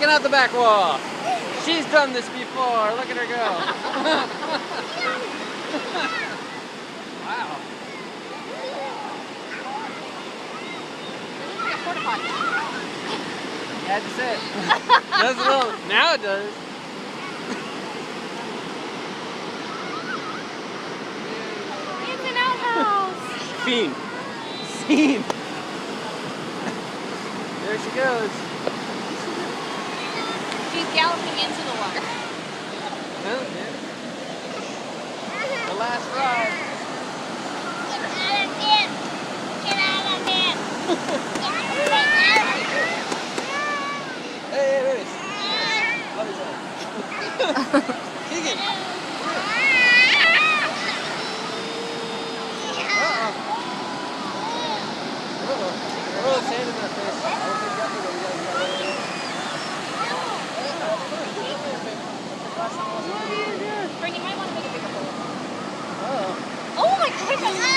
checking out the back wall. She's done this before. Look at her go. Wow. You had to say it. Does a little. Now it does. It's an outhouse. Fiend. Scene. There she goes. She's galloping into the water. Well, yeah. The last ride. Get out of it. Hey, Race. Love each other. Teagan. Oh, sand in my face. I don't think that's what we got. Brandon, you might want to make a bigger hole. Oh. Oh my goodness!